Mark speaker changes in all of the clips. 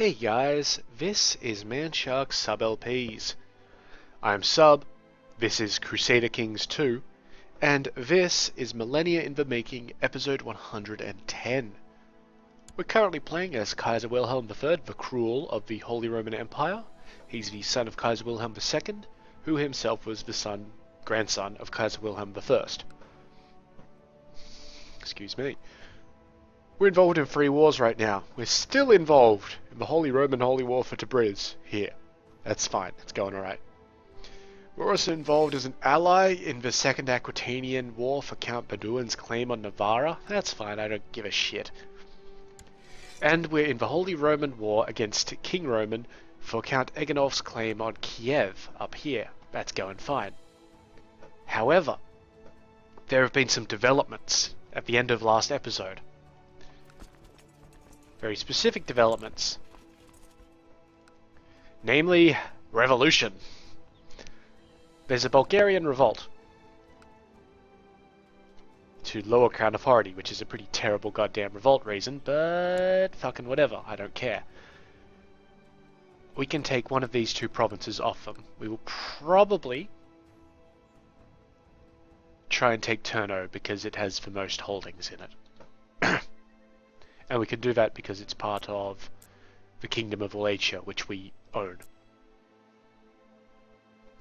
Speaker 1: Hey guys, this is Manshark Sub LPs. I'm Sub, this is Crusader Kings II, and this is Millennia in the Making, episode 110. We're currently playing as Kaiser Wilhelm III, the Cruel of the Holy Roman Empire. He's the son of Kaiser Wilhelm II, who himself was the grandson of Kaiser Wilhelm I. Excuse me. We're involved in 3 wars right now. We're still involved in the Holy Roman Holy War for Tabriz here. That's fine, it's going alright. We're also involved as an ally in the Second Aquitanian War for Count Baduin's claim on Navarra. That's fine, I don't give a shit. And we're in the Holy Roman War against King Roman for Count Eganov's claim on Kiev up here. That's going fine. However, there have been some developments at the end of last episode. Very specific developments. Namely, revolution. There's a Bulgarian revolt to lower Crown authority, which is a pretty terrible goddamn revolt reason, but fucking whatever, I don't care. We can take one of these 2 provinces off them. We will probably try and take Turno because it has the most holdings in it. And we can do that because it's part of the Kingdom of Wallachia, which we own.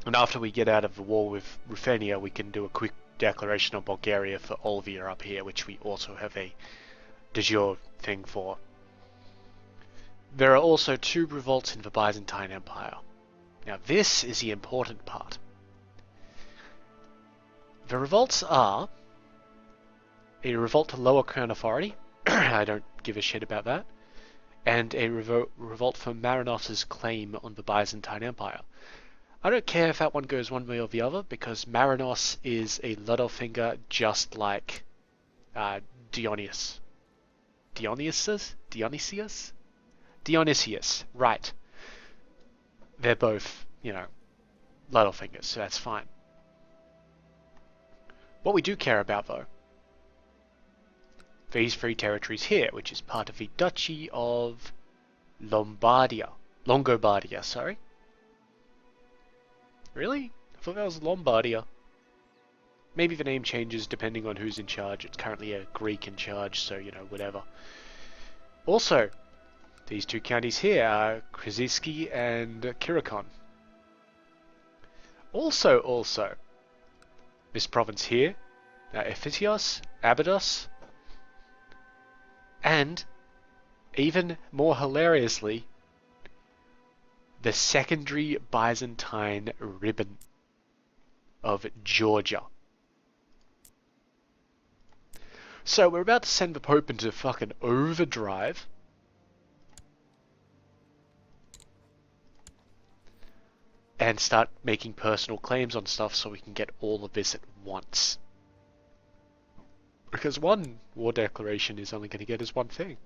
Speaker 1: And after we get out of the war with Ruthenia, we can do a quick declaration on Bulgaria for Olvia up here, which we also have a de jure thing for. There are also 2 revolts in the Byzantine Empire. Now this is the important part. The revolts are a revolt to lower Crown authority. I don't give a shit about that. And a revolt for Marinos's claim on the Byzantine Empire. I don't care if that one goes one way or the other, because Marinos is a Littlefinger just like Dionysius, right. They're both, Littlefingers, so that's fine. What we do care about, though, these 3 territories here, which is part of the Duchy of Longobardia, sorry. Really? I thought that was Lombardia. Maybe the name changes depending on who's in charge. It's currently a Greek in charge, so, whatever. Also, these 2 counties here are Krzyzki and Kirikon. Also, this province here, Ephysios, Abydos, and, even more hilariously, the secondary Byzantine Ribbon of Georgia. So we're about to send the Pope into fucking overdrive. And start making personal claims on stuff so we can get all of this at once. Because one war declaration is only going to get us one thing.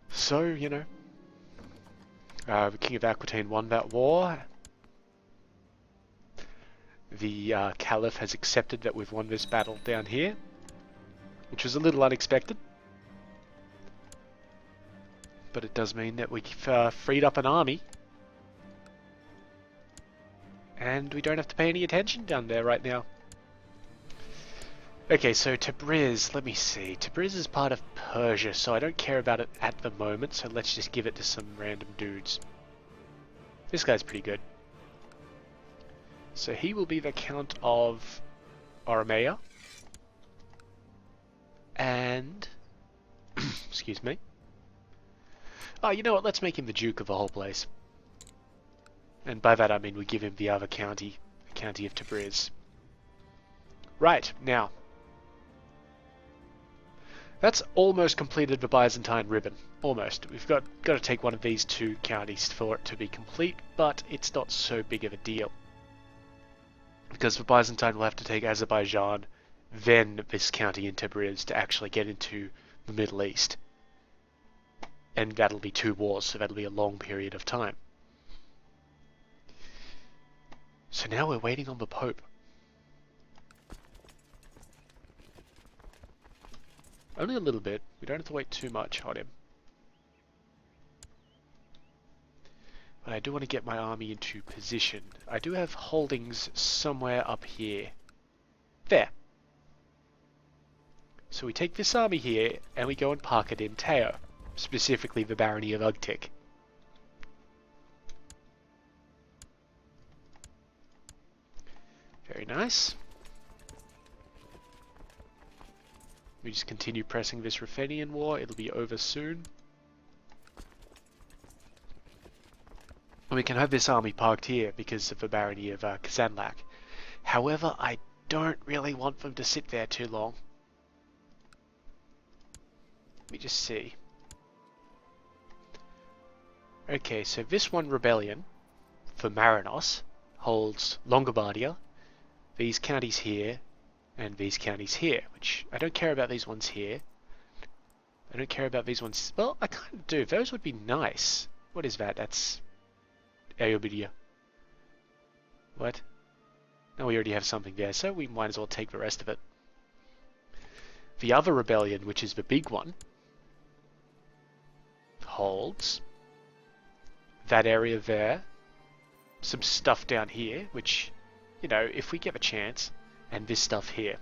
Speaker 1: So, the King of Aquitaine won that war. The Caliph has accepted that we've won this battle down here, which was a little unexpected. But it does mean that we freed up an army. And we don't have to pay any attention down there right now. Okay, so Tabriz, let me see. Tabriz is part of Persia, so I don't care about it at the moment, so let's just give it to some random dudes. This guy's pretty good. So he will be the Count of Oromea. And... excuse me. Oh, you know what, let's make him the Duke of the whole place. And by that I mean we give him the other county, the county of Tabriz. Right, now... that's almost completed the Byzantine Ribbon. Almost. We've got to take one of these 2 counties for it to be complete, but it's not so big of a deal. Because the Byzantine will have to take Azerbaijan, then this county in Tabriz to actually get into the Middle East. And that'll be 2 wars, so that'll be a long period of time. So now we're waiting on the Pope. Only a little bit. We don't have to wait too much on him. But I do want to get my army into position. I do have holdings somewhere up here. There. So we take this army here, and we go and park it in Teo. Specifically the Barony of Ugtik. Very nice. We just continue pressing this Ruthenian war. It'll be over soon. And we can have this army parked here because of the Barony of Kazanlak. However, I don't really want them to sit there too long. Let me just see. Okay, so this one rebellion for Marinos holds Longobardia, these counties here, and these counties here, which I don't care about these ones here. I don't care about these ones. Well, I kind of do. Those would be nice. What is that? That's Ayobidia. What? No, we already have something there, so we might as well take the rest of it. The other rebellion, which is the big one, holds that area there, some stuff down here, which, you know, if we get a chance, and this stuff here.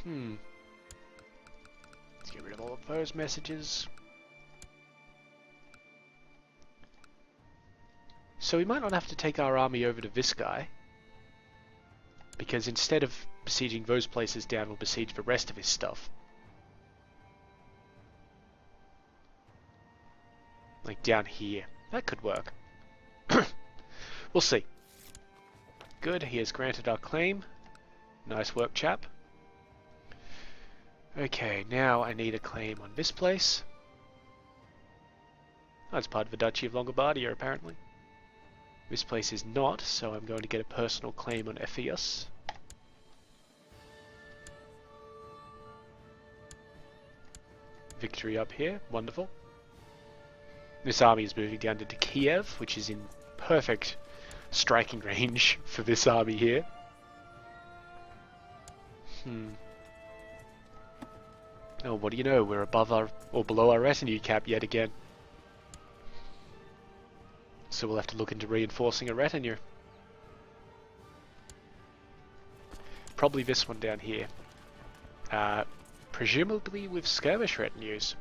Speaker 1: Let's get rid of all of those messages. So we might not have to take our army over to this guy, because instead of besieging those places down, we'll besiege the rest of his stuff. Like down here. That could work. We'll see. Good, he has granted our claim. Nice work, chap. Okay, now I need a claim on this place. That's part of the Duchy of Longobardia, apparently. This place is not, so I'm going to get a personal claim on Ephesus. Victory up here, wonderful. This army is moving down into Kiev, which is in perfect striking range for this army here. Oh, what do you know? We're above our, or below our retinue cap yet again. So we'll have to look into reinforcing a retinue. Probably this one down here. Presumably with skirmish retinues.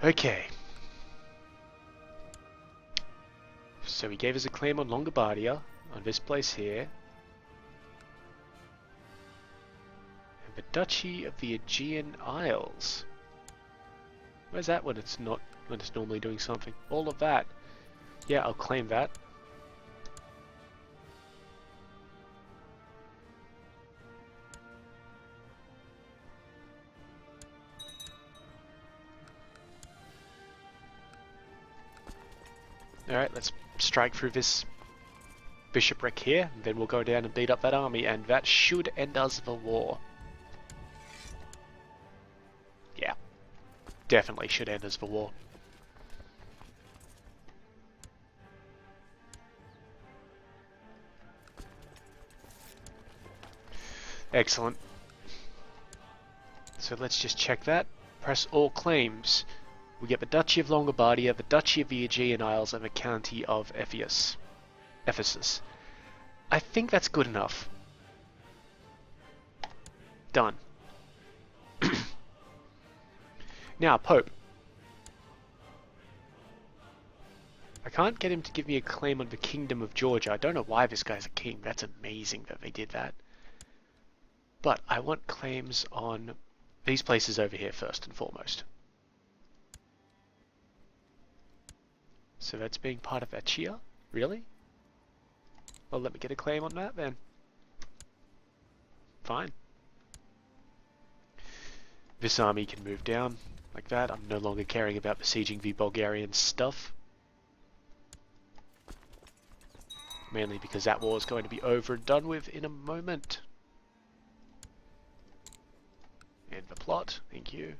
Speaker 1: Okay. So he gave us a claim on Longobardia, on this place here. And the Duchy of the Aegean Isles. Where's that when it's not, when it's normally doing something? All of that. Yeah, I'll claim that. Alright, let's strike through this bishopric here, and then we'll go down and beat up that army, and that should end us the war. Yeah, definitely should end us the war. Excellent. So let's just check that. Press all claims. We get the Duchy of Longobardia, the Duchy of the Aegean Isles, and the County of Ephesus. I think that's good enough. Done. Now, Pope. I can't get him to give me a claim on the Kingdom of Georgia. I don't know why this guy's a king. That's amazing that they did that. But I want claims on these places over here first and foremost. So that's being part of Achia? Really? Well, let me get a claim on that then. Fine. This army can move down like that. I'm no longer caring about besieging the Bulgarian stuff. Mainly because that war is going to be over and done with in a moment. And the plot, thank you.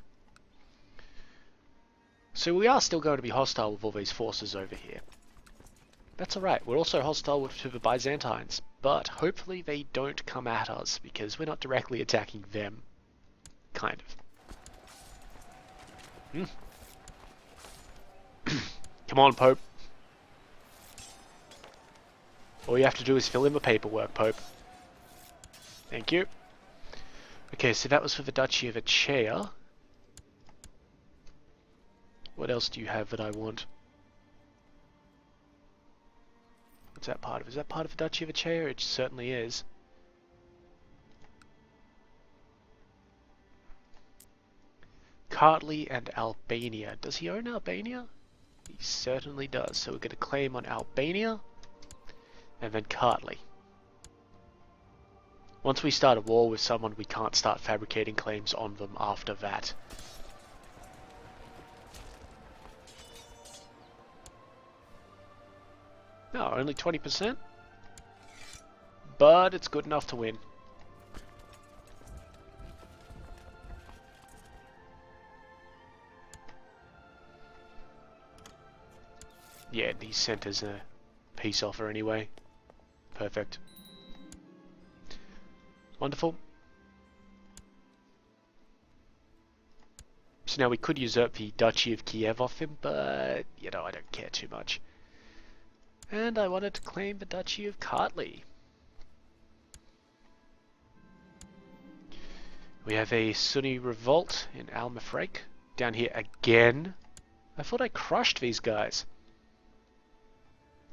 Speaker 1: So we are still going to be hostile with all these forces over here. That's alright, we're also hostile to the Byzantines, but hopefully they don't come at us, because we're not directly attacking them. Kind of. Come on, Pope. All you have to do is fill in the paperwork, Pope. Thank you. Okay, so that was for the Duchy of Achaia. What else do you have that I want? What's that part of? Is that part of the Duchy of Achaia? It certainly is. Kartli and Albania. Does he own Albania? He certainly does. So we're going to claim on Albania and then Kartli. Once we start a war with someone, we can't start fabricating claims on them after that. No, only 20%? But it's good enough to win. Yeah, he sent us a peace offer anyway. Perfect. Wonderful. So now we could usurp the Duchy of Kiev off him, but, you know, I don't care too much. And I wanted to claim the Duchy of Kartli. We have a Sunni revolt in Al-Mafraq down here again. I thought I crushed these guys.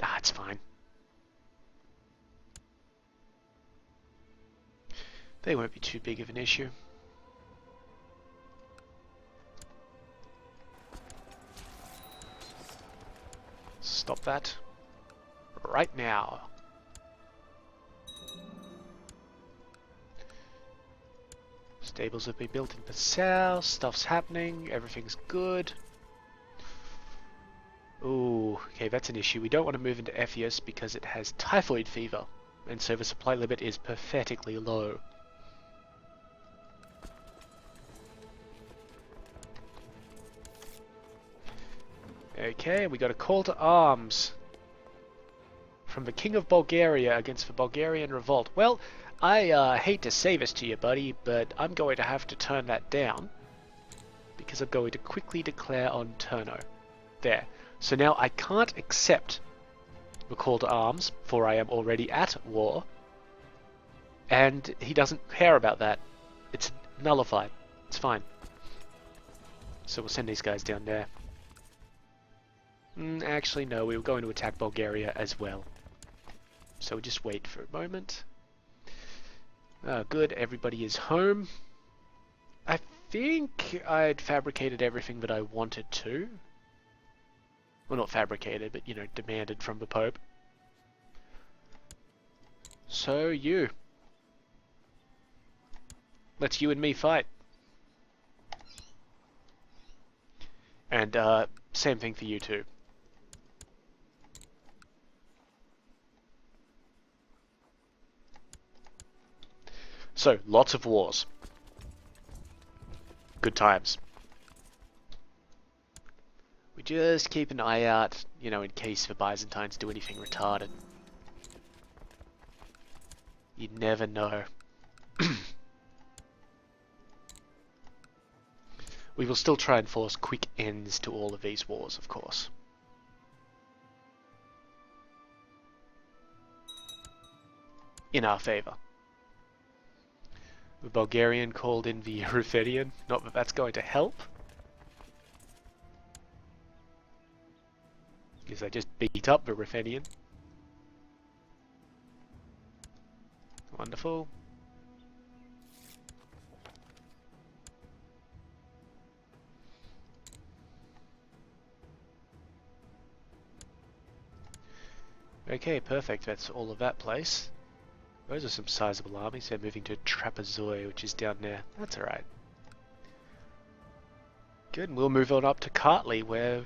Speaker 1: Ah, it's fine. They won't be too big of an issue. Stop that. Right now. Stables have been built in Passau, stuff's happening, everything's good. Ooh, okay, that's an issue. We don't want to move into Ephesus because it has typhoid fever, and so the supply limit is pathetically low. Okay, we got a call to arms from the King of Bulgaria against the Bulgarian revolt. Well, I hate to say this to you, buddy, but I'm going to have to turn that down because I'm going to quickly declare on Turno. There. So now I can't accept the call to arms, for I am already at war, and he doesn't care about that. It's nullified. It's fine. So we'll send these guys down there. Actually, no, we were going to attack Bulgaria as well. So we'll just wait for a moment. Good, everybody is home. I think I'd fabricated everything that I wanted to. Well, not fabricated, but, you know, demanded from the Pope. So, you. Let's you and me fight. And, same thing for you too. So, lots of wars. Good times. We just keep an eye out, you know, in case the Byzantines do anything retarded. You never know. We will still try and force quick ends to all of these wars, of course. In our favour. The Bulgarian called in the Ruthenian. Not that that's going to help. Because I just beat up the Ruthenian. Wonderful. Okay, perfect. That's all of that place. Those are some sizable armies. They're moving to Trapezoi, which is down there. That's alright. Good, and we'll move on up to Kartli, where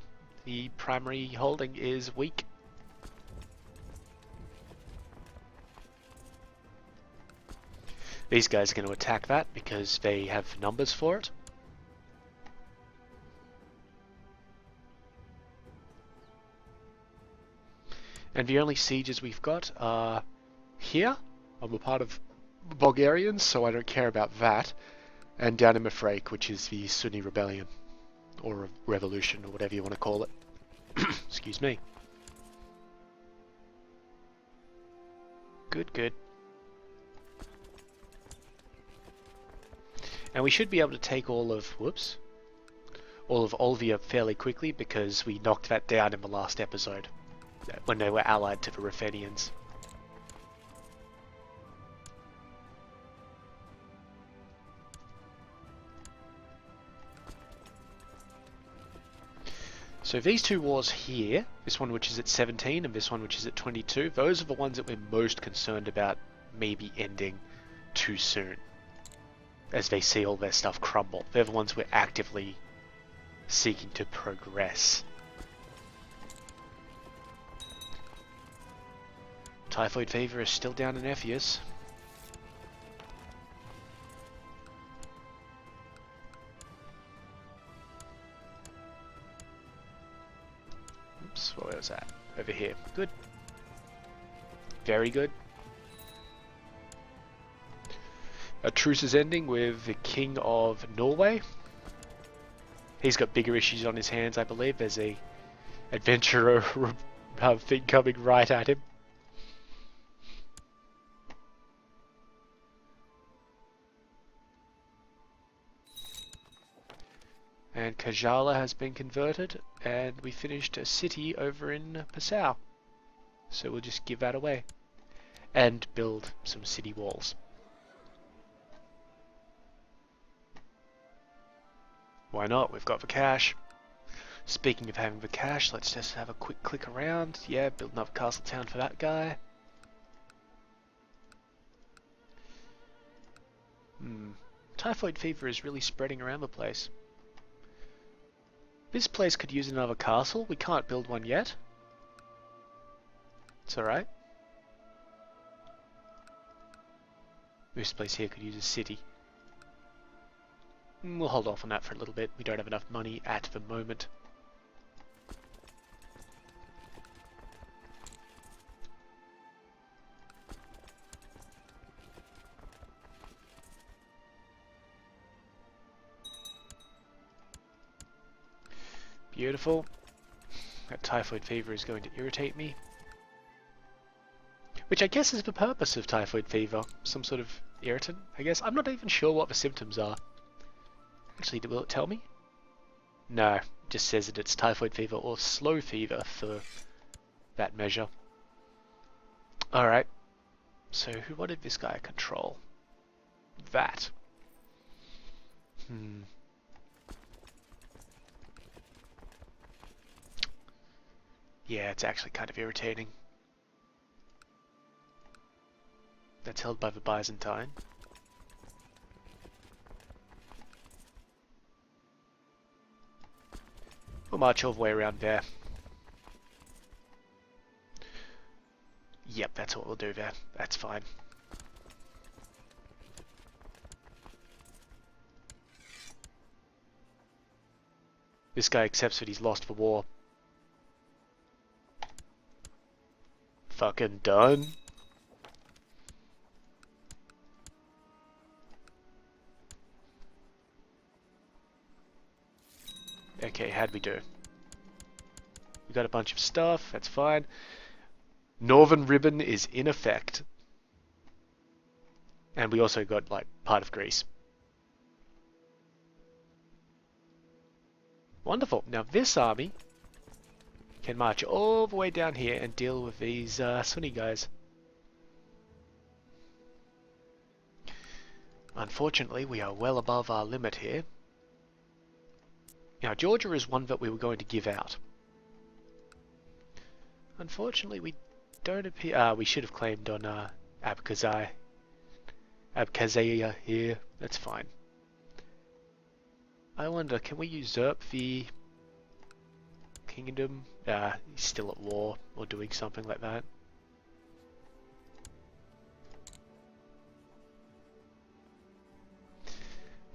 Speaker 1: the primary holding is weak. These guys are going to attack that because they have numbers for it. And the only sieges we've got are here. I'm a part of Bulgarians, so I don't care about that. And down in Mafraq, which is the Sunni rebellion, or revolution, or whatever you want to call it. Excuse me. Good, good. And we should be able to take all of, whoops, all of Olvia fairly quickly because we knocked that down in the last episode when they were allied to the Ruthenians. So these two wars here, this one which is at 17 and this one which is at 22, those are the ones that we're most concerned about maybe ending too soon, as they see all their stuff crumble. They're the ones we're actively seeking to progress. Typhoid fever is still down in Ephesus. Oops, where was that? Over here. Good. Very good. A truce is ending with the King of Norway. He's got bigger issues on his hands, I believe. There's a adventurer thing coming right at him. And Kajala has been converted, and we finished a city over in Passau. So we'll just give that away. And build some city walls. Why not? We've got the cash. Speaking of having the cash, let's just have a quick click around. Yeah, build another castle town for that guy. Typhoid fever is really spreading around the place. This place could use another castle. We can't build one yet. It's alright. This place here could use a city. We'll hold off on that for a little bit. We don't have enough money at the moment. Beautiful. That typhoid fever is going to irritate me. Which I guess is the purpose of typhoid fever. Some sort of irritant, I guess. I'm not even sure what the symptoms are. Actually, will it tell me? No, it just says that it's typhoid fever or slow fever for that measure. Alright. So what did this guy control? That. Yeah, it's actually kind of irritating. That's held by the Byzantine. We'll march all the way around there. Yep, that's what we'll do there. That's fine. This guy accepts that he's lost the war. Fucking done. Okay, how'd we do? We got a bunch of stuff, that's fine. Northern Ribbon is in effect. And we also got, like, part of Greece. Wonderful. Now this army can march all the way down here and deal with these Sunni guys. Unfortunately, we are well above our limit here. Now, Georgia is one that we were going to give out. Unfortunately, we don't appear... we should have claimed on Abkhazia here. That's fine. I wonder, can we usurp the kingdom? He's still at war, or doing something like that.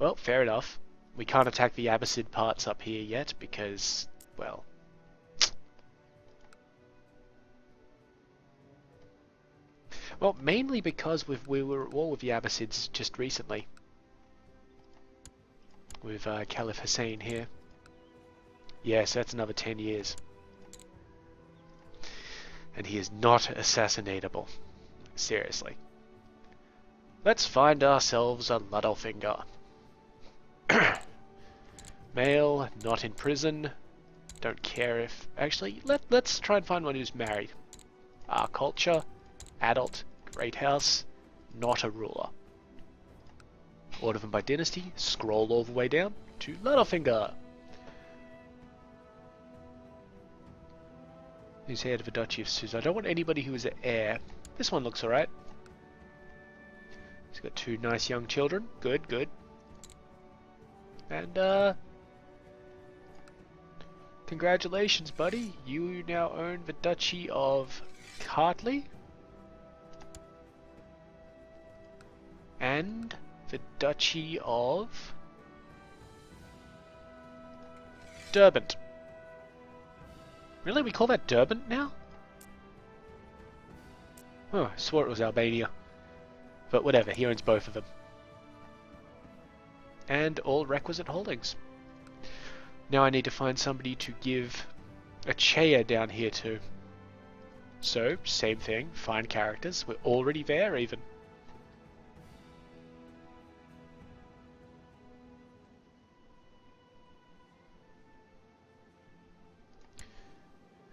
Speaker 1: Well, fair enough. We can't attack the Abbasid parts up here yet because, well... Well, mainly because we were at war with the Abbasids just recently. With Caliph Hussein here. Yes, that's another 10 years. And he is not assassinatable. Seriously. Let's find ourselves a Littlefinger. Male, not in prison. Don't care if... Actually, let's try and find one who's married. Our culture, adult, great house, not a ruler. Order them by dynasty, scroll all the way down to Littlefinger. Who's heir to the Duchy of Susa. I don't want anybody who is an heir. This one looks alright. He's got 2 nice young children. Good, good. And, congratulations, buddy. You now own the Duchy of Kartli. And the Duchy of Derbent. Really? We call that Derbent now? Oh, I swore it was Albania. But whatever, he owns both of them. And all requisite holdings. Now I need to find somebody to give a chair down here to. So, same thing, find characters. We're already there even.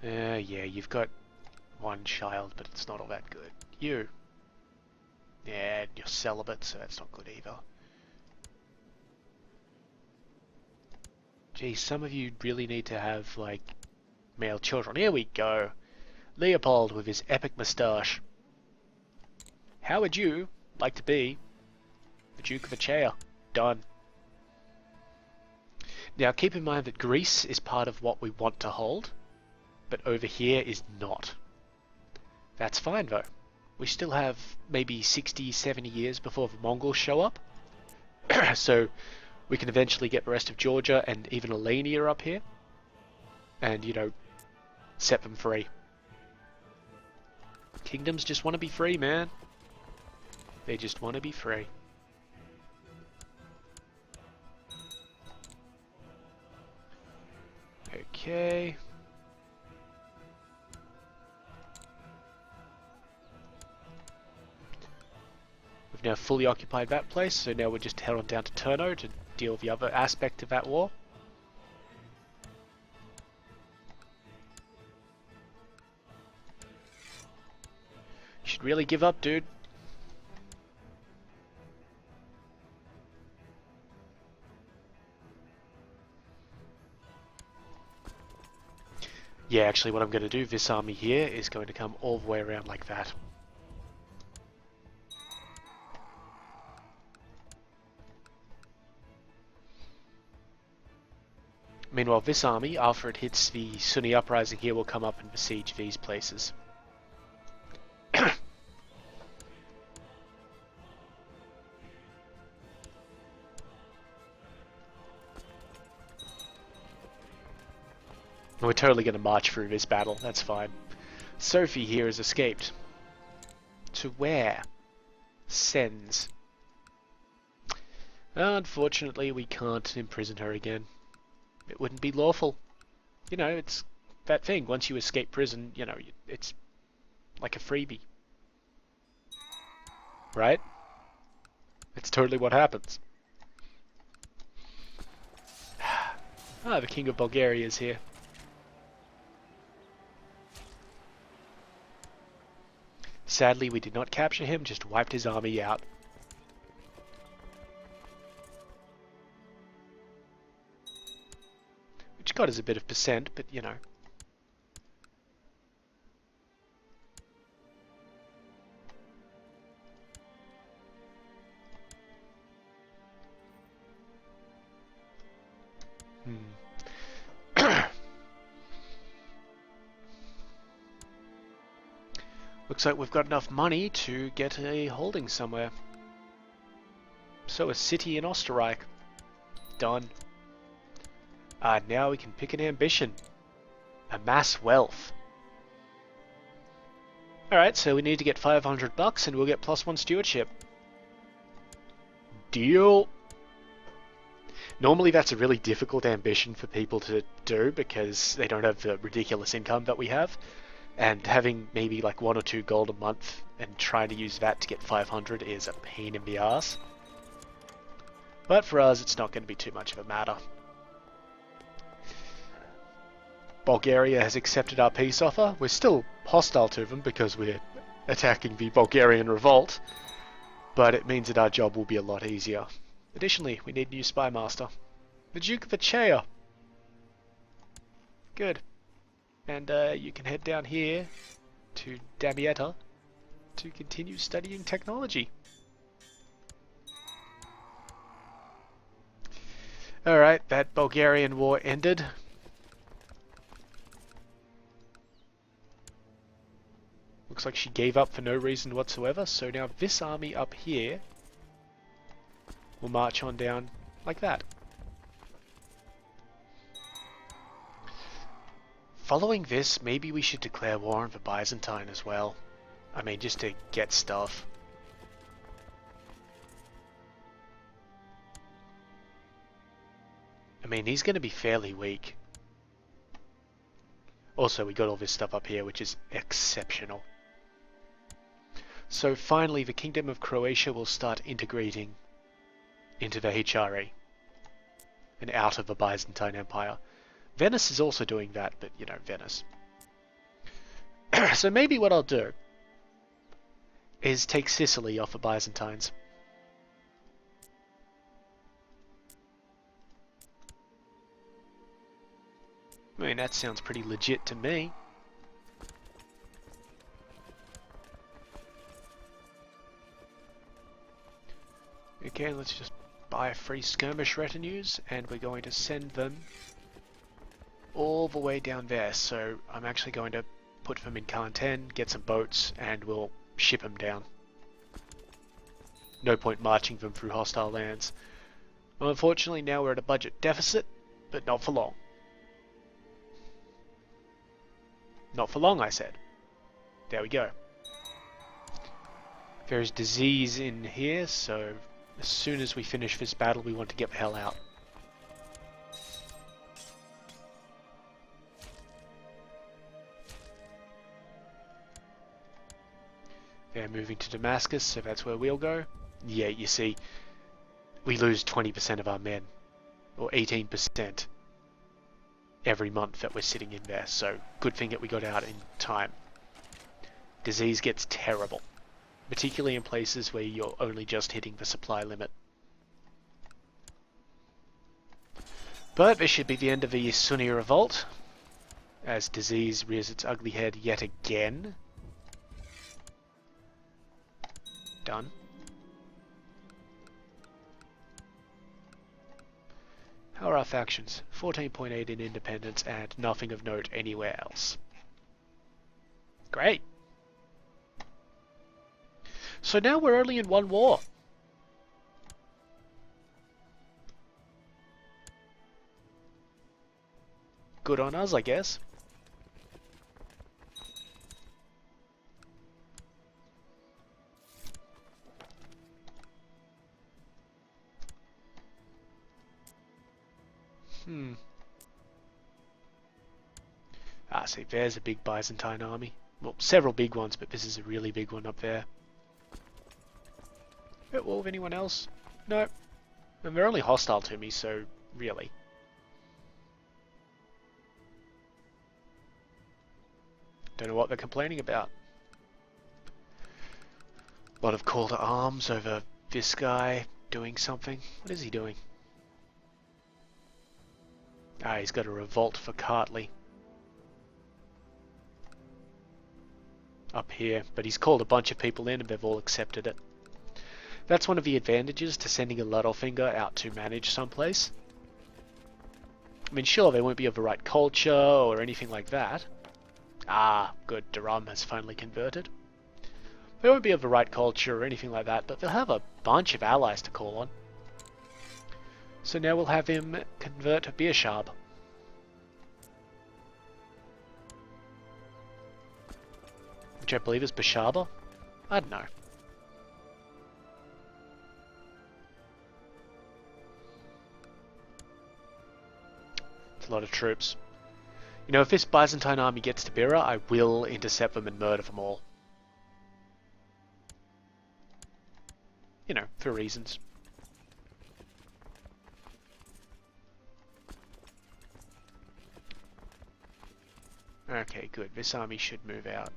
Speaker 1: Yeah, you've got 1 child, but it's not all that good. You. Yeah, you're celibate, so that's not good either. Geez, some of you really need to have, like, male children. Here we go. Leopold with his epic moustache. How would you like to be the Duke of a Chair? Done. Now, keep in mind that Greece is part of what we want to hold, but over here is not. That's fine, though. We still have maybe 60, 70 years before the Mongols show up. So we can eventually get the rest of Georgia and even Alania up here. And, you know, set them free. Kingdoms just want to be free, man. They just want to be free. Okay. We've now fully occupied that place, so now we're just head on down to Turno to deal with the other aspect of that war. You should really give up, dude. Yeah, actually what I'm going to do, this army here is going to come all the way around like that. Meanwhile, this army, after it hits the Sunni uprising here, will come up and besiege these places. We're totally going to march through this battle, that's fine. Sophie here has escaped. To where? Sens. Unfortunately, we can't imprison her again. It wouldn't be lawful. You know, it's that thing. Once you escape prison, you know, it's like a freebie. Right? It's totally what happens. Ah, the King of Bulgaria is here. Sadly, we did not capture him, just wiped his army out. Which got us a bit of percent, but you know. Looks like we've got enough money to get a holding somewhere. So a city in Österreich. Done. Now we can pick an ambition. Amass wealth. Alright, so we need to get 500 bucks and we'll get +1 stewardship. Deal. Normally that's a really difficult ambition for people to do because they don't have the ridiculous income that we have. And having maybe like 1 or 2 gold a month and trying to use that to get 500 is a pain in the ass. But for us, it's not going to be too much of a matter. Bulgaria has accepted our peace offer. We're still hostile to them because we're attacking the Bulgarian revolt, but it means that our job will be a lot easier. Additionally, we need a new spy master. The Duke of Achea. Good. And you can head down here to Damietta to continue studying technology. Alright, that Bulgarian war ended. Looks like she gave up for no reason whatsoever, so now this army up here will march on down like that. Following this, maybe we should declare war on the Byzantine as well. I mean, just to get stuff. I mean, he's going to be fairly weak. Also, we got all this stuff up here, which is exceptional. So finally, the Kingdom of Croatia will start integrating into the HRE and out of the Byzantine Empire. Venice is also doing that, but you know, Venice. So maybe what I'll do is take Sicily off the Byzantines. I mean, that sounds pretty legit to me. Okay, let's just buy free skirmish retinues, and we're going to send them all the way down there. So I'm actually going to put them in Khan 10, get some boats, and we'll ship them down. No point marching them through hostile lands. Well, unfortunately now we're at a budget deficit, but not for long. Not for long, I said. There we go. There's disease in here, so as soon as we finish this battle, we want to get the hell out. They're moving to Damascus, so that's where we'll go. Yeah, you see, we lose 20% of our men, or 18% every month that we're sitting in there, so good thing that we got out in time. Disease gets terrible, particularly in places where you're only just hitting the supply limit. But this should be the end of the Sunni revolt, as disease rears its ugly head yet again. Done. How are our factions? 14.8 in independence and nothing of note anywhere else. Great. So now we're only in one war. Good on us, I guess. See, there's a big Byzantine army. Well, several big ones, but this is a really big one up there. At war with anyone else? No. And they're only hostile to me, so really. Don't know what they're complaining about. A lot of call to arms over this guy doing something. What is he doing? Ah, he's got a revolt for Kartli. Up here, but he's called a bunch of people in and they've all accepted it. That's one of the advantages to sending a Littlefinger out to manage someplace. I mean, sure, they won't be of the right culture or anything like that. Ah, good, Durham has finally converted. They won't be of the right culture or anything like that, but they'll have a bunch of allies to call on. So now we'll have him convert to Bishab. Which I believe is Bishaba? I don't know. It's a lot of troops. You know, if this Byzantine army gets to Bira, I will intercept them and murder them all. You know, for reasons. Okay, good. This army should move out.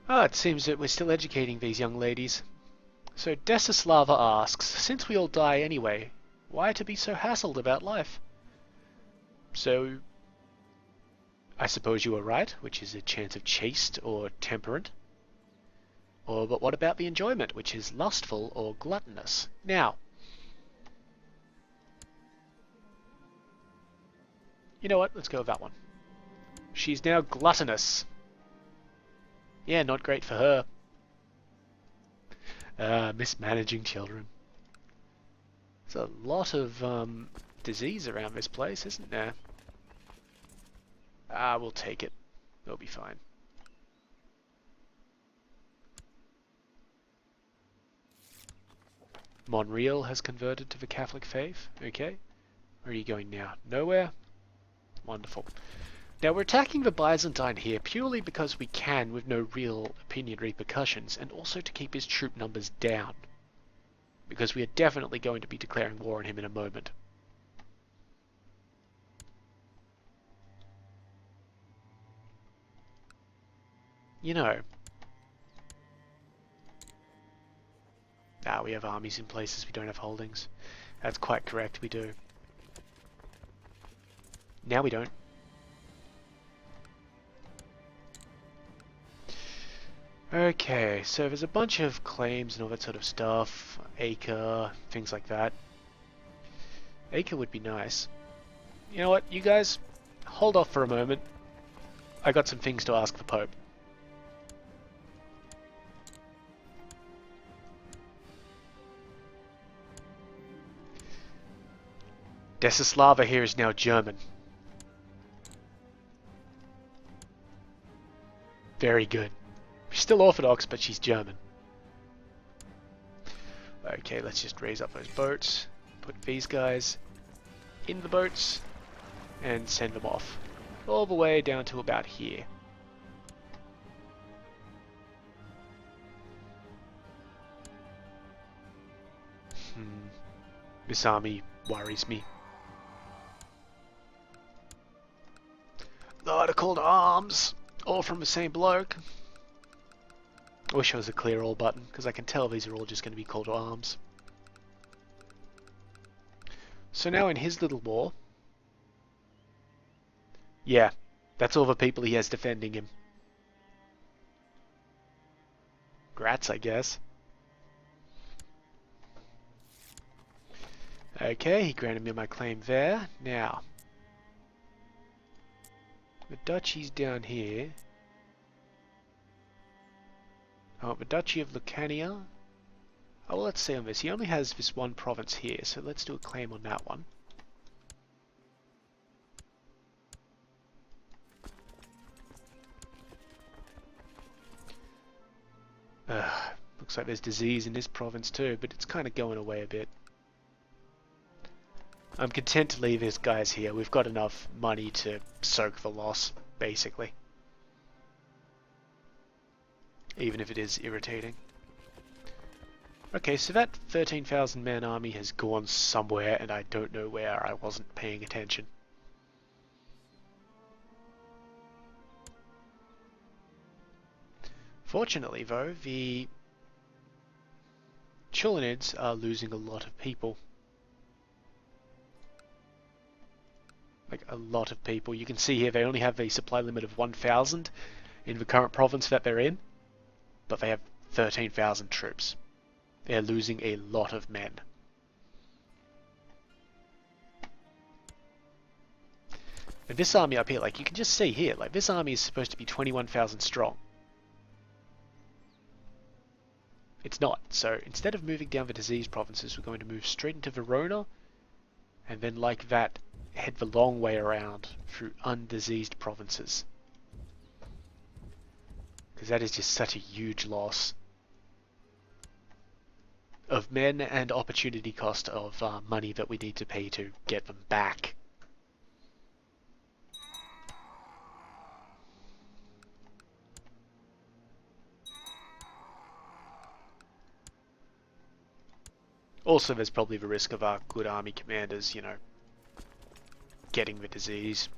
Speaker 1: Ah, it seems that we're still educating these young ladies. So Desislava asks, since we all die anyway, why to be so hassled about life? So, I suppose you were right, which is a chance of chaste or temperate. But what about the enjoyment, which is lustful or gluttonous? Now, you know what? Let's go with that one. She's now gluttonous. Yeah, not great for her. Mismanaging children. There's a lot of disease around this place, isn't there? We'll take it. It'll be fine. Monreal has converted to the Catholic faith. Okay. Where are you going now? Nowhere? Wonderful. Now we're attacking the Byzantine here purely because we can with no real opinion repercussions, and also to keep his troop numbers down. Because we are definitely going to be declaring war on him in a moment. You know. We have armies in places we don't have holdings. That's quite correct, we do. Now we don't. Okay, so there's a bunch of claims and all that sort of stuff. Acre, things like that. Acre would be nice. You know what, you guys, hold off for a moment. I got some things to ask the Pope. Desislava here is now German. Very good. She's still Orthodox, but she's German. Okay, let's just raise up those boats. Put these guys in the boats and send them off. All the way down to about here. This army worries me. The article to arms, all from the same bloke. I wish there was a clear all button, because I can tell these are all just going to be call to arms. So now in his little war, yeah, that's all the people he has defending him. Grats, I guess. Okay, he granted me my claim there. Now, the duchy's down here. Oh, the Duchy of Lucania. Oh, well, let's see on this. He only has this one province here, so let's do a claim on that one. Looks like there's disease in this province too, but it's kind of going away a bit. I'm content to leave these guys here. We've got enough money to soak the loss, basically. Even if it is irritating. Okay, so that 13,000 man army has gone somewhere, and I don't know where. I wasn't paying attention. Fortunately, though, the Chulanids are losing a lot of people. Like, a lot of people. You can see here they only have a supply limit of 1,000 in the current province that they're in, but they have 13,000 troops. They're losing a lot of men. And this army up here, like, you can just see here, like, this army is supposed to be 21,000 strong. It's not. So instead of moving down the diseased provinces, we're going to move straight into Verona, and then like that, head the long way around through undiseased provinces. Because that is just such a huge loss of men and opportunity cost of money that we need to pay to get them back. Also, there's probably the risk of our good army commanders, you know, getting the disease,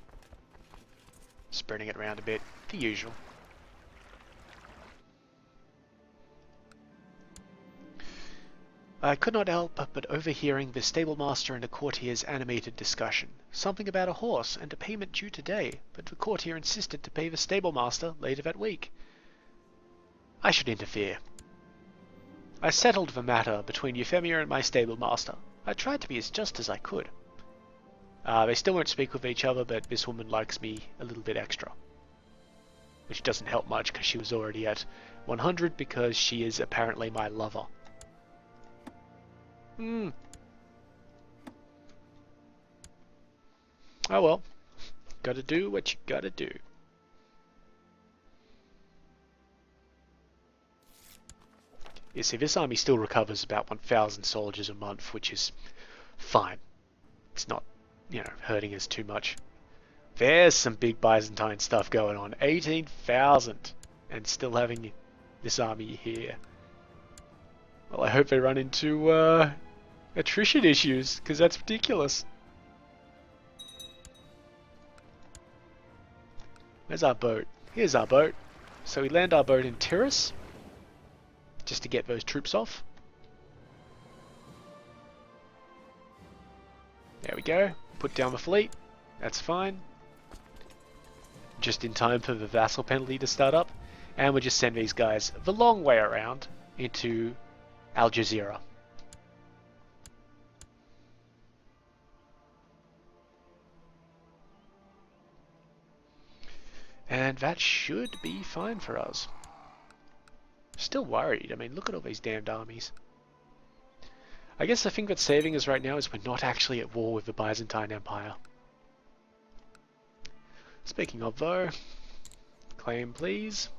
Speaker 1: spreading it around a bit, the usual. I could not help but overhearing the stablemaster and a courtier's animated discussion. Something about a horse and a payment due today, but the courtier insisted to pay the stablemaster later that week. I should interfere. I settled the matter between Euphemia and my stablemaster. I tried to be as just as I could. They still won't speak with each other, but this woman likes me a little bit extra. Which doesn't help much because she was already at 100 because she is apparently my lover. Oh well. Gotta do what you gotta do. You see, this army still recovers about 1,000 soldiers a month, which is fine. It's not, you know, hurting us too much. There's some big Byzantine stuff going on. 18,000! And still having this army here. Well, I hope they run into, attrition issues, because that's ridiculous. Where's our boat? Here's our boat. So we land our boat in Tyrus, just to get those troops off. There we go. Put down the fleet. That's fine. Just in time for the vassal penalty to start up. And we'll just send these guys the long way around into Al Jazeera. And that should be fine for us. Still worried. I mean, look at all these damned armies. I guess the thing that's saving us right now is we're not actually at war with the Byzantine Empire. Speaking of though, claim please.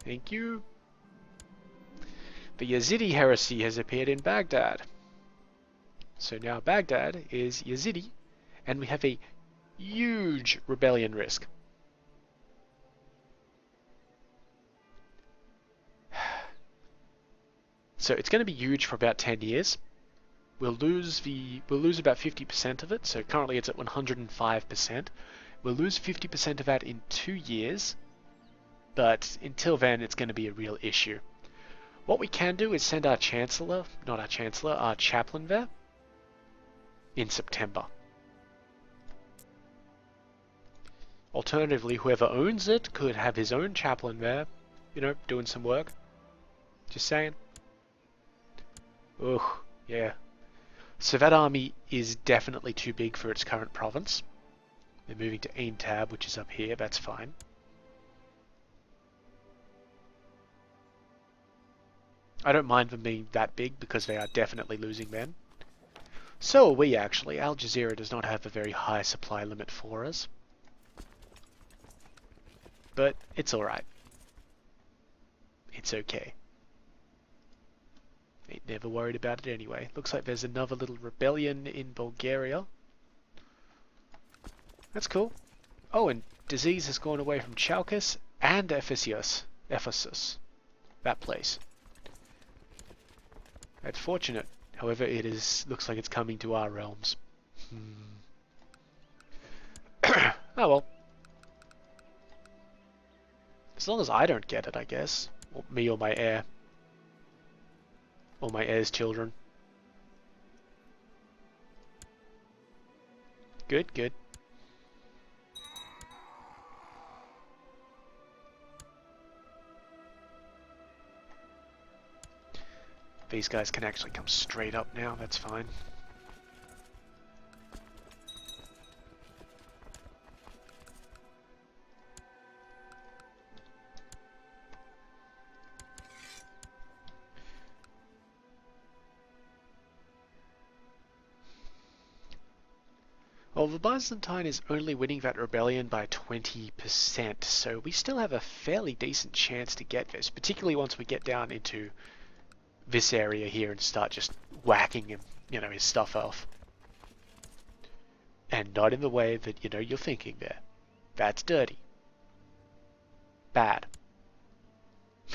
Speaker 1: Thank you. The Yazidi heresy has appeared in Baghdad. So now Baghdad is Yazidi, and we have a huge rebellion risk. So it's going to be huge for about 10 years. We'll lose about 50% of it. So currently it's at 105%. We'll lose 50% of that in 2 years. But until then, it's going to be a real issue. What we can do is send our chancellor, not our chancellor, our chaplain there in September. Alternatively, whoever owns it could have his own chaplain there, you know, doing some work. Just saying. Ugh, yeah. So that army is definitely too big for its current province. They're moving to Ain Tab, which is up here, that's fine. I don't mind them being that big because they are definitely losing men. So are we actually. Al Jazeera does not have a very high supply limit for us. But it's alright. It's okay. Ain't never worried about it anyway. Looks like there's another little rebellion in Bulgaria. That's cool. Oh, and disease has gone away from Chalkis and Ephesus. That place. That's fortunate. However, looks like it's coming to our realms. Oh well. As long as I don't get it, I guess. Or me or my heir. Or my heir's children. Good, good. These guys can actually come straight up now, that's fine. Well, the Byzantine is only winning that rebellion by 20%, so we still have a fairly decent chance to get this, particularly once we get down into this area here and start just whacking him, you know, his stuff off. And not in the way that, you know, you're thinking there. That's dirty. Bad.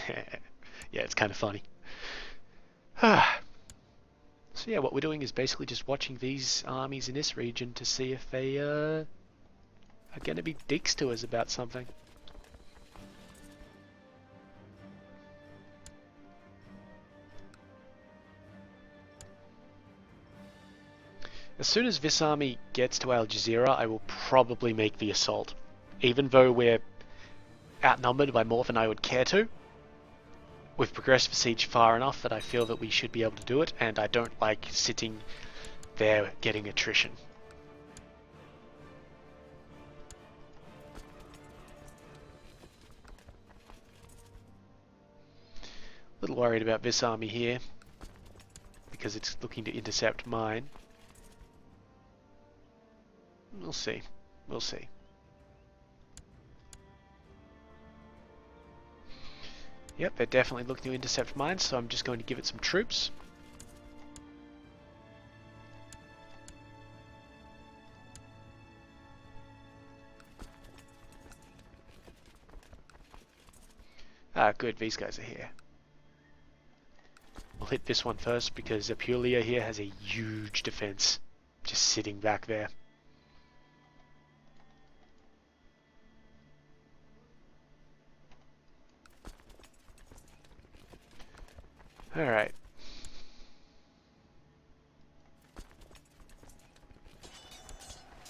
Speaker 1: Yeah, it's kind of funny. So So yeah, what we're doing is basically just watching these armies in this region to see if they are going to be dicks to us about something. As soon as this army gets to Al Jazeera, I will probably make the assault. Even though we're outnumbered by more than I would care to. We've progressed the siege far enough that I feel that we should be able to do it, and I don't like sitting there getting attrition. A little worried about this army here, because it's looking to intercept mine. We'll see. We'll see. Yep, they're definitely looking to intercept mine, so I'm just going to give it some troops. Ah, good, these guys are here. We'll hit this one first because Apulia here has a huge defense just sitting back there. Alright.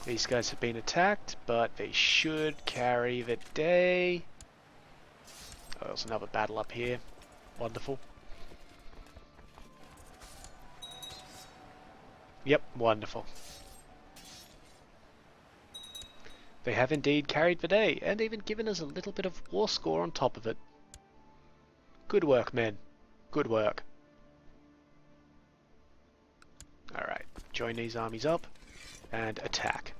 Speaker 1: These guys have been attacked, but they should carry the day. Oh, there's another battle up here. Wonderful. Yep, wonderful. They have indeed carried the day, and even given us a little bit of war score on top of it. Good work, men. Good work. Alright, join these armies up and attack.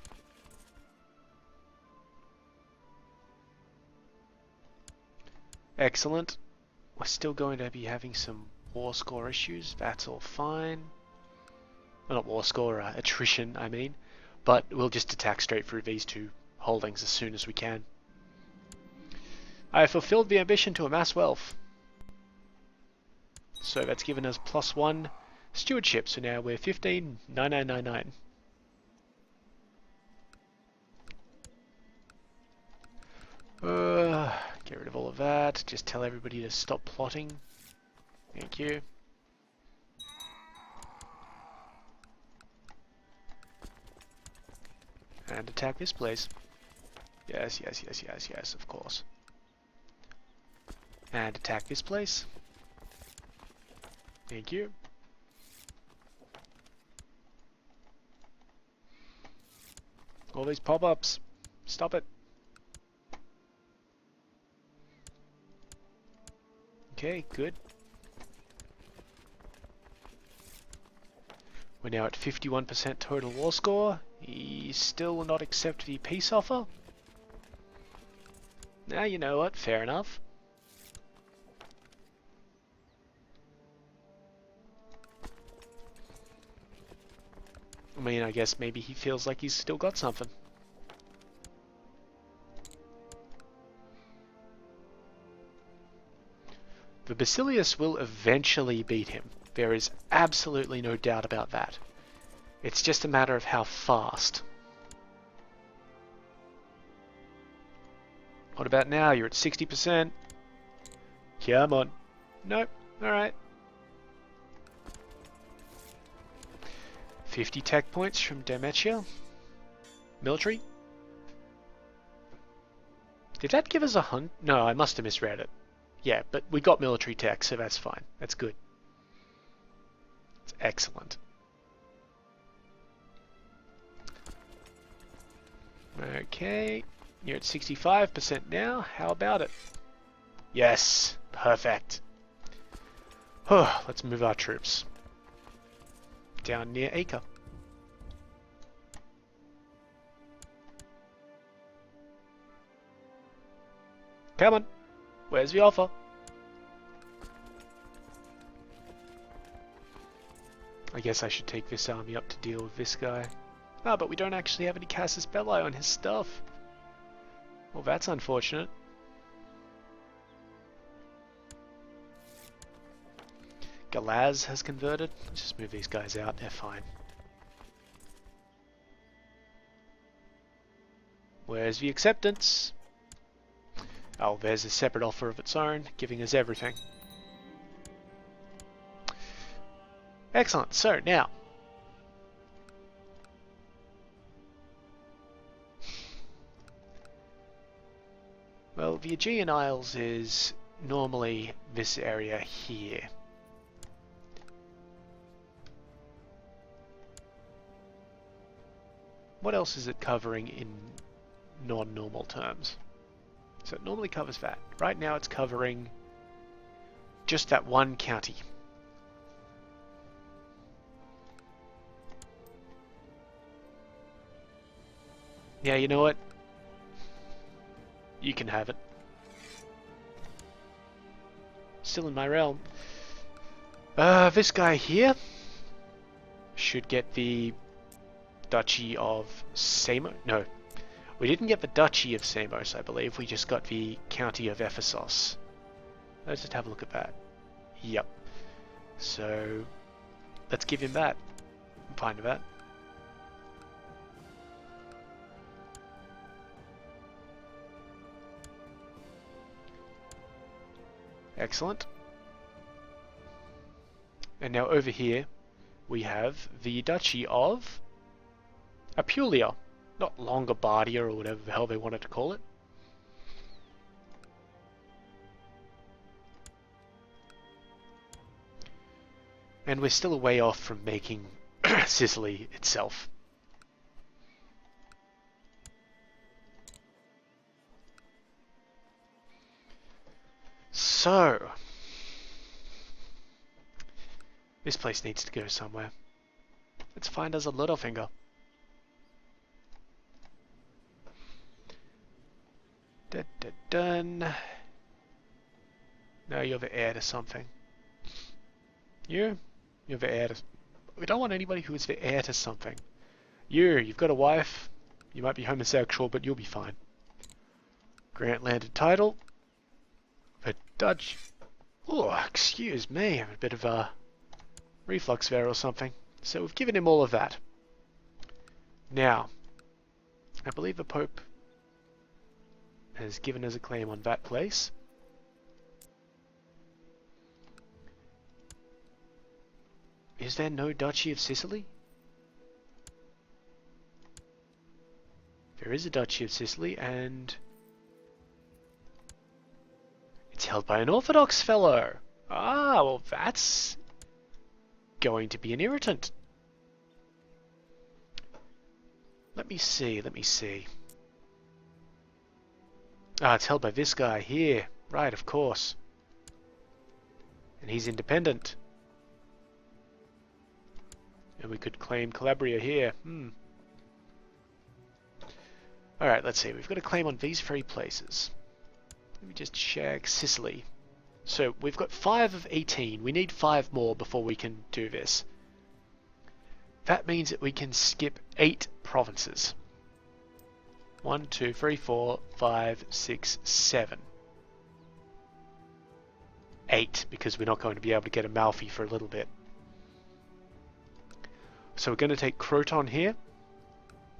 Speaker 1: Excellent. We're still going to be having some war score issues. That's all fine. Well, not war score, attrition, I mean. But we'll just attack straight through these two holdings as soon as we can. I have fulfilled the ambition to amass wealth. So that's given us +1 stewardship, so now we're 15,9999. Get rid of all of that, just tell everybody to stop plotting. Thank you. And attack this place. Yes, yes, yes, yes, yes, of course. And attack this place. Thank you. All these pop-ups. Stop it. Okay, good. We're now at 51% total war score. He still will not accept the peace offer. Now, you know what? Fair enough. I mean, I guess maybe he feels like he's still got something. The Basilius will eventually beat him. There is absolutely no doubt about that. It's just a matter of how fast. What about now? You're at 60%. Come on. Nope. Alright. 50 tech points from Demetia. Military. Did that give us a hunt? No, I must have misread it. Yeah, but we got military tech, so that's fine. That's good. It's excellent. Okay, you're at 65% now. How about it? Yes, perfect. Let's move our troops down near Acre. Come on, where's the offer? I guess I should take this army up to deal with this guy. Ah, but we don't actually have any Casus Belli on his stuff. Well, that's unfortunate. Galaz has converted. Let's just move these guys out, they're fine. Where's the acceptance? Oh, there's a separate offer of its own, giving us everything. Excellent, so now. Well, the Aegean Isles is normally this area here. What else is it covering in non-normal terms? So it normally covers that. Right now it's covering just that one county. Yeah, you know what? You can have it. Still in my realm. This guy here should get the Duchy of Samos. No, we didn't get the Duchy of Samos, I believe. We just got the County of Ephesus. Let's just have a look at that. Yep. So, let's give him that. I'm fine with that. Excellent. And now over here, we have the Duchy of Apulia. Not Longobardia or whatever the hell they wanted to call it. And we're still a way off from making Sicily itself. So, this place needs to go somewhere. Let's find us a Littlefinger. Dun. No, you're the heir to something. You're the heir to... We don't want anybody who is the heir to something. You've got a wife. You might be homosexual, but you'll be fine. Grant landed title. The Dutch... Oh, excuse me. I have a bit of a reflux there or something. So we've given him all of that. Now, I believe the Pope has given us a claim on that place. Is there no Duchy of Sicily? There is a Duchy of Sicily, and it's held by an Orthodox fellow. Ah, well that's going to be an irritant. Let me see. Ah, it's held by this guy here. Right, of course. And he's independent. And we could claim Calabria here. Alright, let's see. We've got a claim on these three places. Let me just check Sicily. So, we've got 5 of 18. We need 5 more before we can do this. That means that we can skip 8 provinces. 1, 2, 3, 4, 5, 6, 7. 8, because we're not going to be able to get Amalfi for a little bit. So we're going to take Croton here,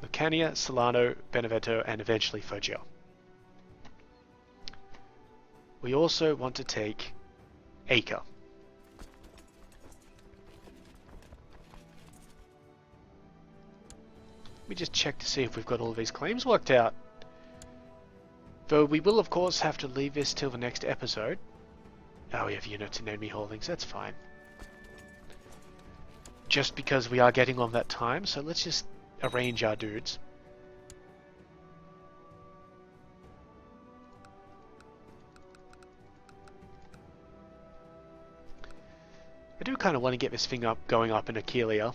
Speaker 1: Lucania, Solano, Benevento, and eventually Foggia. We also want to take Acre. Let me just check to see if we've got all of these claims worked out. Though we will of course have to leave this till the next episode. Oh, we have units and enemy holdings, that's fine. Just because we are getting on that time, so let's just arrange our dudes. I do kind of want to get this thing going up in Aquileia.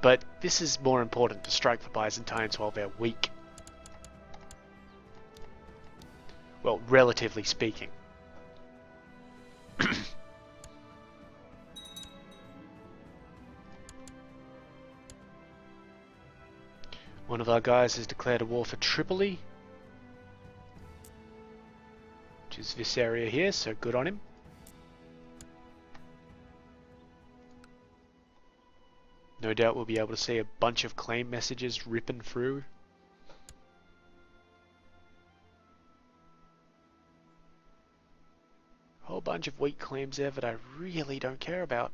Speaker 1: But this is more important to strike the Byzantines while they're weak. Well, relatively speaking. One of our guys has declared a war for Tripoli, which is this area here, so good on him. No doubt we'll be able to see a bunch of claim messages ripping through. A whole bunch of weak claims there that I really don't care about.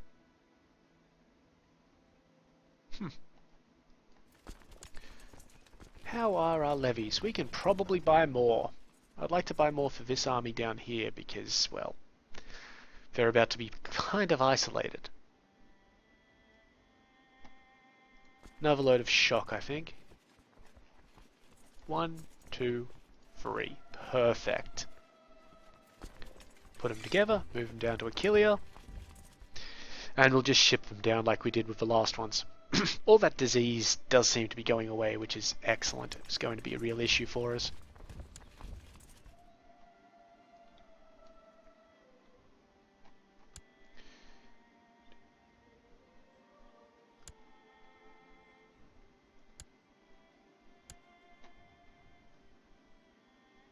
Speaker 1: How are our levies? We can probably buy more. I'd like to buy more for this army down here because, well, they're about to be kind of isolated. Another load of shock, I think. 1, 2, 3. Perfect. Put them together, move them down to Aquileia, and we'll just ship them down like we did with the last ones. All that disease does seem to be going away, which is excellent. It's going to be a real issue for us.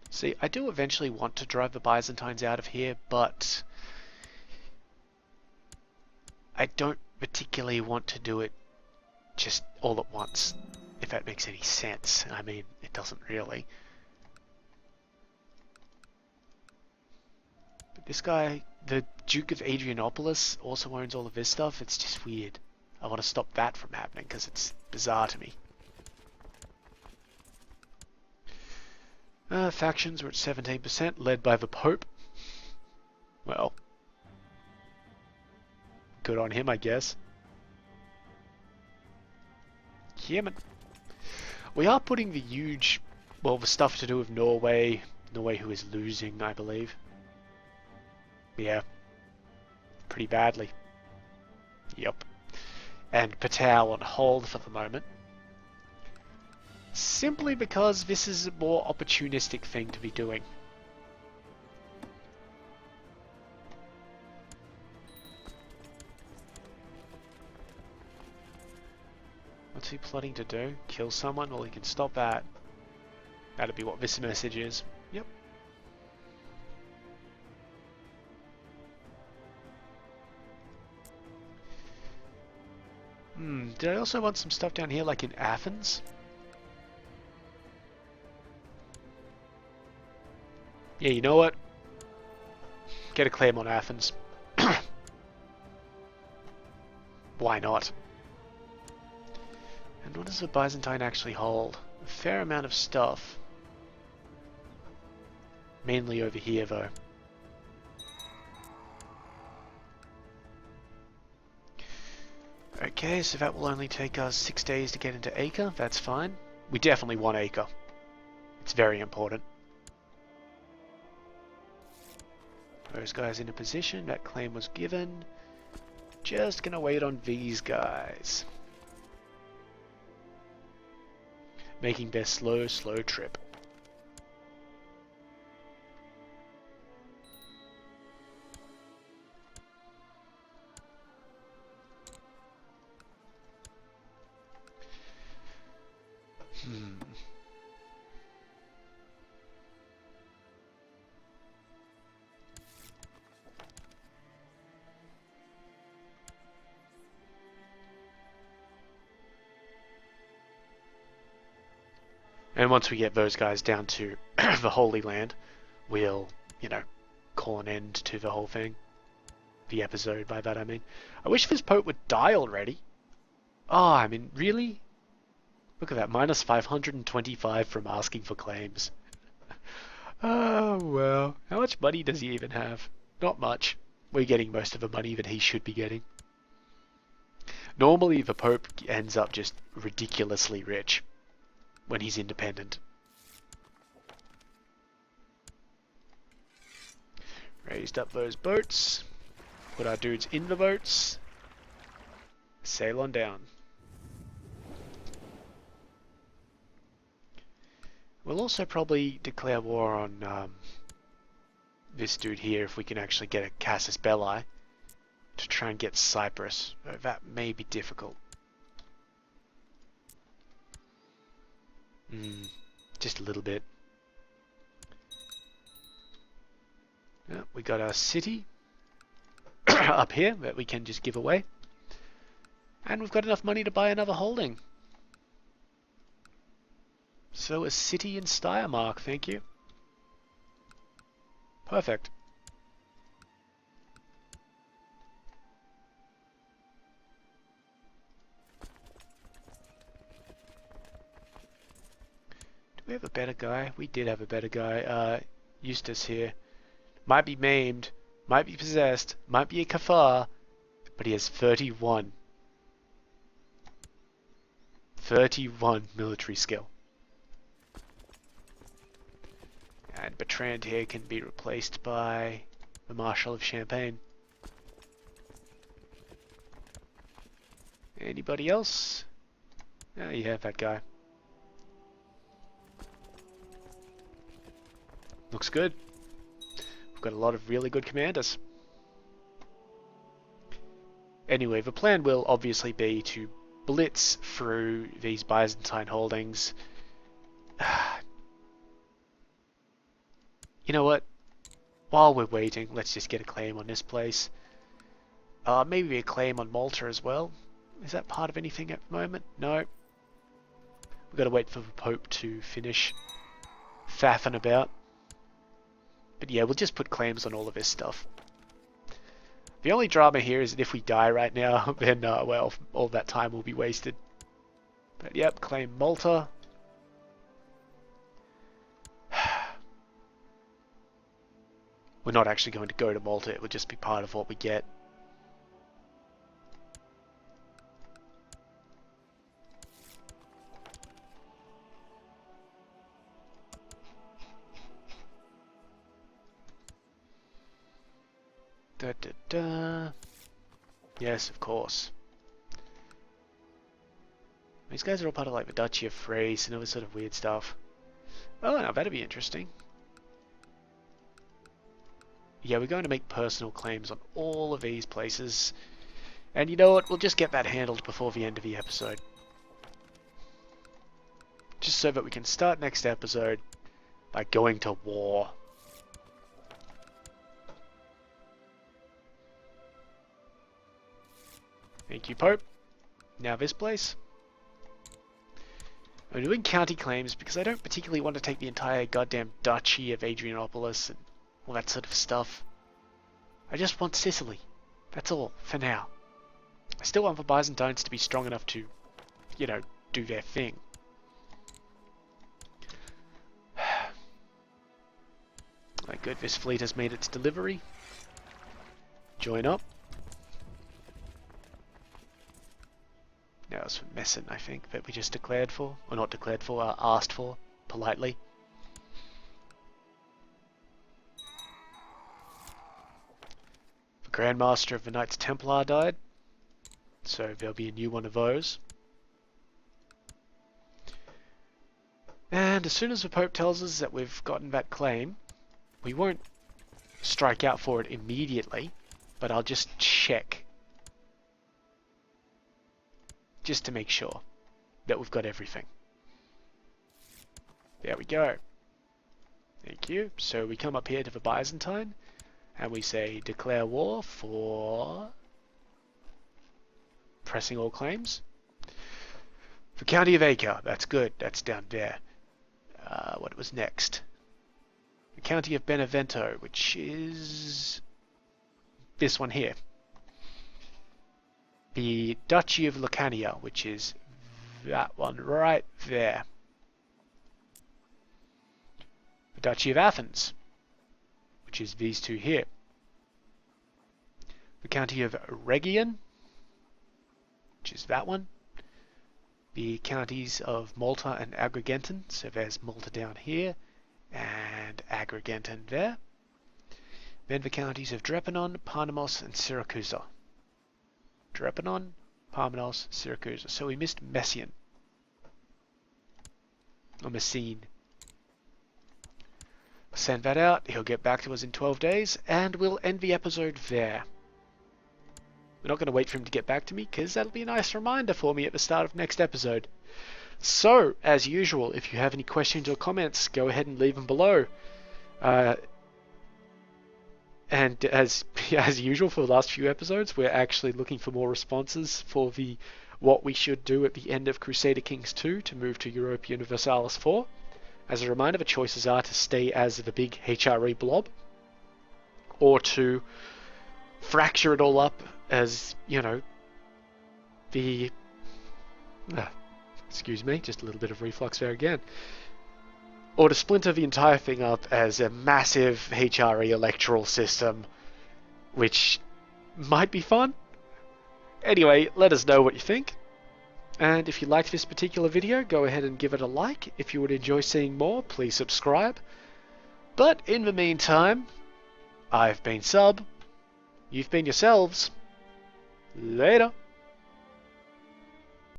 Speaker 1: See, I do eventually want to drive the Byzantines out of here, but I don't particularly want to do it just all at once, if that makes any sense. I mean, it doesn't really. But this guy, the Duke of Adrianopolis, also owns all of this stuff. It's just weird. I want to stop that from happening because it's bizarre to me. Factions were at 17%, led by the Pope. Well, good on him, I guess. Yemen. We are putting the huge, well, the stuff to do with Norway. Norway who is losing, I believe. Yeah. Pretty badly. Yep. And Patau on hold for the moment. Simply because this is a more opportunistic thing to be doing. What's he plotting to do? Kill someone? Well, he can stop that. That'd be what this message is. Yep. Did I also want some stuff down here like in Athens? Yeah, you know what? Get a claim on Athens. Why not? And what does the Byzantine actually hold? A fair amount of stuff. Mainly over here, though. Okay, so that will only take us 6 days to get into Acre. That's fine. We definitely want Acre. It's very important. Those guys in a position. That claim was given. Just gonna wait on these guys. Making their slow trip. And once we get those guys down to the Holy Land, we'll, you know, call an end to the whole thing. The episode, by that I mean. I wish this Pope would die already. Oh, I mean, really? Look at that, minus 525 from asking for claims. Oh, well. How much money does he even have? Not much. We're getting most of the money that he should be getting. Normally, the Pope ends up just ridiculously rich when he's independent. Raised up those boats. Put our dudes in the boats. Sail on down. We'll also probably declare war on this dude here if we can actually get a Casus Belli to try and get Cyprus. That may be difficult. Just a little bit. We got a city up here that we can just give away. And we've got enough money to buy another holding. So a city in Steiermark, thank you. Perfect. Do we have a better guy? We did have a better guy. Eustace here. Might be maimed, might be possessed, might be a kafar, but he has 31. 31 military skill. And Bertrand here can be replaced by the Marshal of Champagne. Anybody else? Oh, you have that guy. Looks good. We've got a lot of really good commanders. Anyway, the plan will obviously be to blitz through these Byzantine holdings. You know what? While we're waiting, let's just get a claim on this place. Maybe a claim on Malta as well. Is that part of anything at the moment? No. We've got to wait for the Pope to finish faffing about. But yeah, we'll just put claims on all of this stuff. The only drama here is that if we die right now, then, well, all that time will be wasted. But yep, claim Malta. We're not actually going to go to Malta, it will just be part of what we get. Da, da, da. Yes, of course. These guys are all part of like the Duchy of Thrace and all this sort of weird stuff. Oh, now that'd be interesting. Yeah, we're going to make personal claims on all of these places. And you know what? We'll just get that handled before the end of the episode. Just so that we can start next episode by going to war. Thank you, Pope. Now this place. I'm doing county claims because I don't particularly want to take the entire goddamn Duchy of Adrianopolis and all that sort of stuff. I just want Sicily. That's all, for now. I still want the Byzantines to be strong enough to, you know, do their thing. Alright, good. This fleet has made its delivery. Join up. Now it's from Messina, I think, that we just declared for. Or not declared for, asked for, politely. The Grand Master of the Knights Templar died. So there'll be a new one of those. And as soon as the Pope tells us that we've gotten that claim, we won't strike out for it immediately, but I'll just check. Just to make sure that we've got everything. There we go. Thank you. So we come up here to the Byzantine, and we say declare war for pressing all claims. The County of Acre, that's good, that's down there. What was next? The County of Benevento, which is this one here. The Duchy of Lucania, which is that one right there. The Duchy of Athens, which is these two here. The County of Rhegion, which is that one. The counties of Malta and Agrigentum, so there's Malta down here, and Agrigentum there. Then the counties of Drepanon, Parnamos, and Syracusa. Drepanon, Parmenos, Syracusa. So we missed Messian. Or Messine. Send that out, he'll get back to us in 12 days, and we'll end the episode there. We're not going to wait for him to get back to me, because that'll be a nice reminder for me at the start of next episode. So, as usual, if you have any questions or comments, go ahead and leave them below. And as usual for the last few episodes, we're actually looking for more responses for the what we should do at the end of Crusader Kings II to move to Europa Universalis 4. As a reminder, the choices are to stay as the big HRE blob, or to fracture it all up as, you know, the... excuse me, just a little bit of reflux there again. Or to splinter the entire thing up as a massive HRE electoral system, which might be fun. Anyway, let us know what you think. And if you liked this particular video, go ahead and give it a like. If you would enjoy seeing more, please subscribe. But in the meantime, I've been Sub. You've been yourselves. Later.